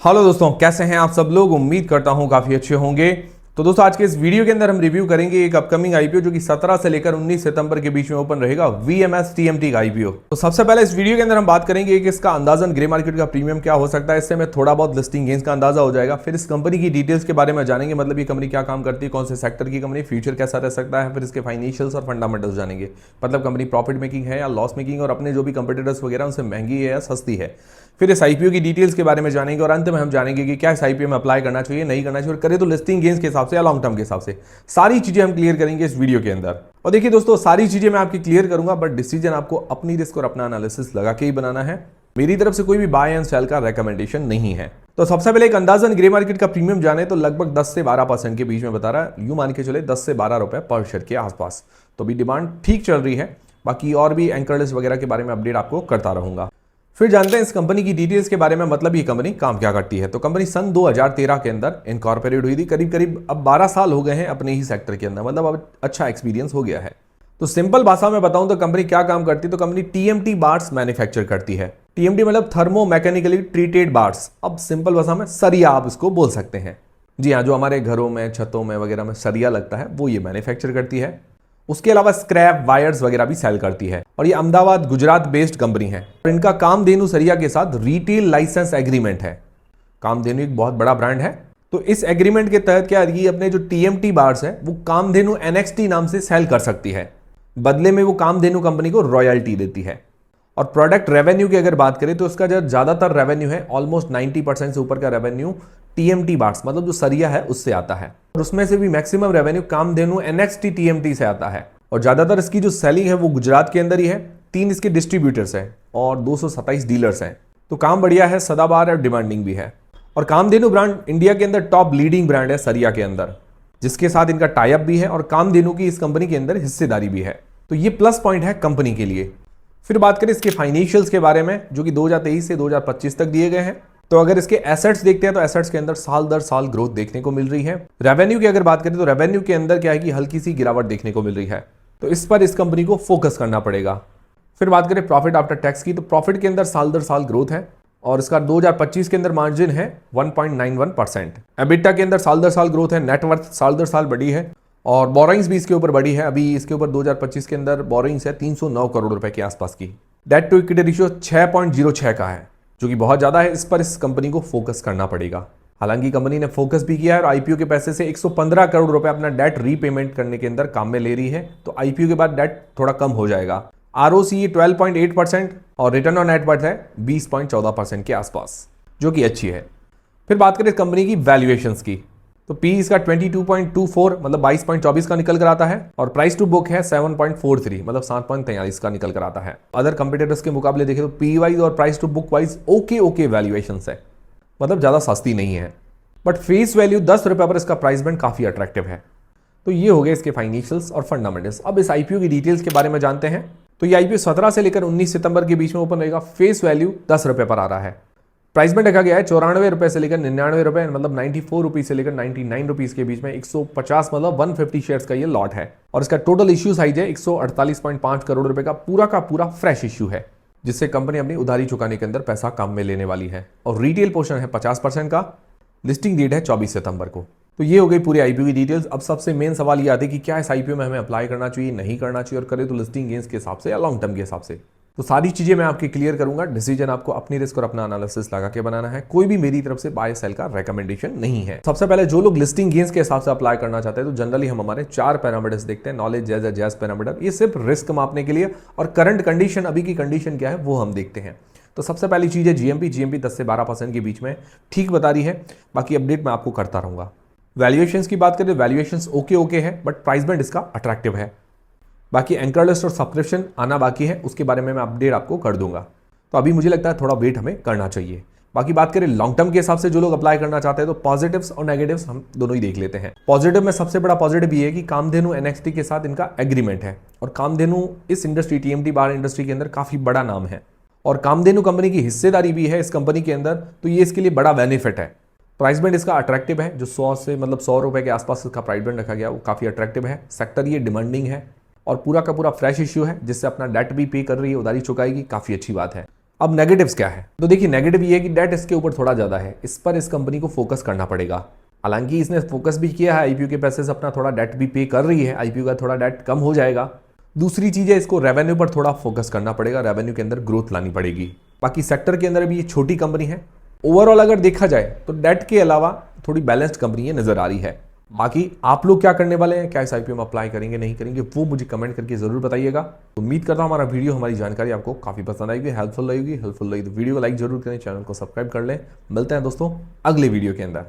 Hello दोस्तों, कैसे हैं आप सब लोग। उम्मीद करता हूं काफी अच्छे होंगे। तो दोस्तों, आज के इस वीडियो के अंदर हम रिव्यू करेंगे एक अपकमिंग आईपीओ जो कि 17 से लेकर 19 सितंबर के बीच में ओपन रहेगा, वीएमएस टीएमटी का आईपीओ। तो सबसे पहले इस वीडियो के अंदर हम बात करेंगे कि इसका अंदाजन ग्रे मार्केट का प्रीमियम क्या हो सकता है। इससे हमें थोड़ा बहुत लिस्टिंग गेंस का अंदाजा हो जाएगा। फिर इस कंपनी की डिटेल्स के बारे में जानेंगे, मतलब ये कंपनी क्या काम करती है, कौन से सेक्टर की कंपनी, फ्यूचर कैसा रह सकता है। फिर इसके फाइनेंशियल्स और फंडामेंटल्स जानेंगे, मतलब कंपनी प्रॉफिट मेकिंग है या लॉस मेकिंग, और अपने जो भी कंपटीटर्स वगैरह उनसे महंगी है या सस्ती है। फिर इस आईपीओ की डिटेल्स के बारे में जानेंगे और अंत में हम जानेंगे कि क्या इस आईपीओ में अप्लाई करना चाहिए, नहीं करना चाहिए, और करे तो लिस्टिंग गेंस के हिसाब से या लॉन्ग टर्म के हिसाब से। सारी चीजें हम क्लियर करेंगे इस वीडियो के अंदर। और देखिए दोस्तों, सारी चीजें मैं आपकी क्लियर करूंगा, बट डिसीजन आपको अपनी रिस्क और अपना एनालिसिस लगा के ही बनाना है। मेरी तरफ से कोई भी बाय एंड सेल का रेकमेंडेशन नहीं है। तो सबसे पहले एक अंदाजन ग्रे मार्केट का प्रीमियम जाने तो लगभग 10 से 12% के बीच में बता रहा है। यूं मान के चले 10 से 12 रुपए पर शेयर के आसपास। तो भी डिमांड ठीक चल रही है। बाकी और भी एंकर लिस्ट वगैरह के बारे में अपडेट आपको करता रहूंगा। फिर जानते हैं इस कंपनी की डिटेल्स के बारे में, मतलब ये कंपनी काम क्या करती है। तो कंपनी सन 2013 के अंदर इनकॉर्पोरेट हुई थी। करीब करीब अब 12 साल हो गए हैं अपने ही सेक्टर के अंदर, मतलब अब अच्छा एक्सपीरियंस हो गया है। तो सिंपल भाषा में बताऊं तो कंपनी क्या काम करती है। तो कंपनी टीएमटी बार्स मैन्युफैक्चर करती है। टीएमटी मतलब थर्मो मैकेनिकली ट्रीटेड बार्स। अब सिंपल भाषा में सरिया आप इसको बोल सकते हैं। जी हाँ, जो हमारे घरों में, छतों में वगैरह में सरिया लगता है, वो ये मैन्युफैक्चर करती है। उसके अलावा स्क्रैप वायर्स वगैरह भी सेल करती है। और ये अहमदाबाद गुजरात बेस्ड कंपनी है। और इनका कामधेनु सरिया के साथ रिटेल लाइसेंस एग्रीमेंट है। कामधेनु एक बहुत बड़ा ब्रांड है। तो इस एग्रीमेंट के तहत क्या है, अपने जो टीएमटी बार्स है वो कामधेनु एनएक्सटी नाम से सेल कर सकती है। बदले में वो कामधेनु कंपनी को रॉयल्टी देती है। और प्रोडक्ट रेवेन्यू की अगर बात करें तो इसका जो ज्यादातर रेवेन्यू है, ऑलमोस्ट 90% से ऊपर का रेवेन्यू टीएमटी बार्स मतलब जो सरिया है उससे आता है। और उसमें से भी maximum revenue Kamdhenu NXT TMT से आता है। और ज्यादातर इसकी जो सेलिंग है वो गुजरात के अंदर ही है। 3 इसके डिस्ट्रीब्यूटर्स हैं और 227 डीलर्स हैं। तो काम बढ़िया है, सदाबहार और डिमांडिंग भी है। और कामधेनु ब्रांड इंडिया के अंदर टॉप लीडिंग ब्रांड है सरिया के अंदर, जिसके साथ इनका टाई अप भी है और कामधेनु की इस कंपनी के अंदर हिस्सेदारी भी है। तो ये प्लस पॉइंट है कंपनी के लिए। फिर बात करें इसके फाइनेंशियल्स के बारे में, जो कि 2023 से 2025 तक दिए गए हैं। तो अगर इसके एसेट्स देखते हैं तो एसेट्स के अंदर साल दर साल ग्रोथ देखने को मिल रही है। रेवेन्यू की अगर बात करें तो रेवेन्यू के अंदर क्या है कि हल्की सी गिरावट देखने को मिल रही है। तो इस पर इस कंपनी को फोकस करना पड़ेगा। फिर बात करें प्रॉफिट आफ्टर टैक्स की, तो प्रॉफिट के अंदर साल दर साल ग्रोथ है। और इसका 2025 के अंदर मार्जिन है 1.91%। एबिटा के अंदर साल दर साल ग्रोथ है। नेटवर्थ साल दर साल बढ़ी है। और बोरोइंग्स भी इसके ऊपर बढ़ी है। अभी इसके ऊपर 2025 के अंदर बोरोइंग्स है 309 करोड़ रुपए के आसपास की। डेट टू इक्विटी रेशियो 6.06 का है, जो कि बहुत ज्यादा है। इस पर इस कंपनी को फोकस करना पड़ेगा। हालांकि कंपनी ने फोकस भी किया है और आईपीओ के पैसे से 115 करोड़ रुपए अपना डेट रीपेमेंट करने के अंदर काम में ले रही है। तो आईपीओ के बाद डेट थोड़ा कम हो जाएगा। आरओसी 12.8% और रिटर्न ऑन नेट वर्थ है 20.14% के आसपास, जो कि अच्छी है। फिर बात करें कंपनी की वैल्यूएशंस की, तो पी इसका 22.24 मतलब 22.24 का निकल कर आता है। और प्राइस टू बुक है 7.43 मतलब 7.43 का निकल कर आता है। अदर कंपटीटर्स के मुकाबले देखें तो पी वाइज और price to book wise okay valuations है, मतलब ज्यादा सस्ती नहीं है। बट फेस वैल्यू 10 रुपए पर इसका प्राइस बैंड काफी अट्रैक्टिव है। तो ये हो गए इसके फाइनेंशियल्स और फंडामेंटल्स। अब इस आईपीओ की डिटेल्स के बारे में जानते हैं। तो ये आईपीओ 17 से लेकर 19 सितंबर के बीच में ओपन रहेगा। फेस वैल्यू 10 रुपए पर आ रहा है। प्राइस में रखा गया है 94 रुपए से लेकर 99 रुपए, मतलब 94 रुपीज से लेकर 99 रुपीज के बीच में 150 मतलब 150 शेयर्स का ये लॉट है। और इसका टोटल इश्यू साइज है 148.5 करोड़ रुपए का पूरा फ्रेश इश्यू है, जिससे कंपनी अपनी उधारी चुकाने के अंदर पैसा काम में लेने वाली है। और रिटेल पोर्शन है 50% का। लिस्टिंग डेट है 24 सितंबर को। तो ये हो गई पूरी आईपीओ की डिटेल्स। अब सबसे मेन सवाल ये आता है कि क्या इस आईपीओ में हमें अप्लाई करना चाहिए, नहीं करना चाहिए, और करें तो लिस्टिंग गेंस के हिसाब से या लॉन्ग टर्म के हिसाब से। तो सारी चीजें मैं आपकी क्लियर करूंगा। डिसीजन आपको अपनी रिस्क और अपना एनालिसिस लगा के बनाना है। कोई भी मेरी तरफ से बाय सेल का रेकमेंडेशन नहीं है। सबसे पहले जो लोग लिस्टिंग गेंस के हिसाब से अप्लाई करना चाहते हैं तो जनरली हम हमारे 4 पैरामीटर्स देखते हैं। नॉलेज, जैज पैरामीटर, ये सिर्फ रिस्क मापने के लिए, और करंट कंडीशन, अभी की कंडीशन क्या है वो हम देखते हैं। तो सबसे पहली चीज है जीएमपी 10 से 12% के बीच में ठीक बता रही है। बाकी अपडेट मैं आपको करता रहूंगा। वैल्यूएशंस की बात करें, वैल्यूएशंस ओके है, बट प्राइस बैंड इसका अट्रैक्टिव है। बाकी एंकर लिस्ट और सब्सक्रिप्शन आना बाकी है, उसके बारे में मैं अपडेट आपको कर दूंगा। तो अभी मुझे लगता है थोड़ा वेट हमें करना चाहिए। बाकी बात करें लॉन्ग टर्म के हिसाब से जो लोग अप्लाई करना चाहते हैं तो पॉजिटिव्स और नेगेटिव्स हम दोनों ही देख लेते हैं। पॉजिटिव में सबसे बड़ा पॉजिटिव ये है कि कामधेनु एनएक्सटी के साथ इनका एग्रीमेंट है। और कामधेनु इस इंडस्ट्री, टीएमटी बार इंडस्ट्री के अंदर काफी बड़ा नाम है। और कामधेनु कंपनी की हिस्सेदारी भी है इस कंपनी के अंदर, तो ये इसके लिए बड़ा बेनिफिट है। प्राइस बैंड इसका अट्रैक्टिव है, जो 100 से मतलब 100 रुपए के आसपास इसका प्राइस बैंड रखा गया, वो काफी अट्रैक्टिव है। सेक्टर ये डिमांडिंग है और पूरा का पूरा फ्रेश इश्यू है, जिससे अपना डेट भी पे कर रही है, उधारी चुकाएगी, काफी अच्छी बात है। अब नेगेटिव्स क्या है? तो देखिए नेगेटिव ये है कि डेट इसके ऊपर थोड़ा ज्यादा है, इस पर इस कंपनी को फोकस करना पड़ेगा। हालांकि इसने फोकस भी किया है, आईपीओ के पैसे से अपना थोड़ा डेट भी पे कर रही है, आईपीओ का थोड़ा डेट कम हो जाएगा। दूसरी चीज है, इसको रेवेन्यू पर थोड़ा फोकस करना पड़ेगा, रेवेन्यू के अंदर ग्रोथ लानी पड़ेगी। बाकी सेक्टर के अंदर भी ये छोटी कंपनी है। ओवरऑल अगर देखा जाए तो डेट के अलावा थोड़ी बैलेंस्ड कंपनी ये नजर आ रही है। बाकी आप लोग क्या करने वाले हैं, क्या इस आईपीओ में अप्लाई करेंगे नहीं करेंगे, वो मुझे कमेंट करके जरूर बताइएगा। तो उम्मीद करता हूं हमारा वीडियो, हमारी जानकारी आपको काफी पसंद आएगी, हेल्पफुल लगेगी तो वीडियो को लाइक जरूर करें, चैनल को सब्सक्राइब कर लें। मिलते हैं दोस्तों अगले वीडियो के अंदर।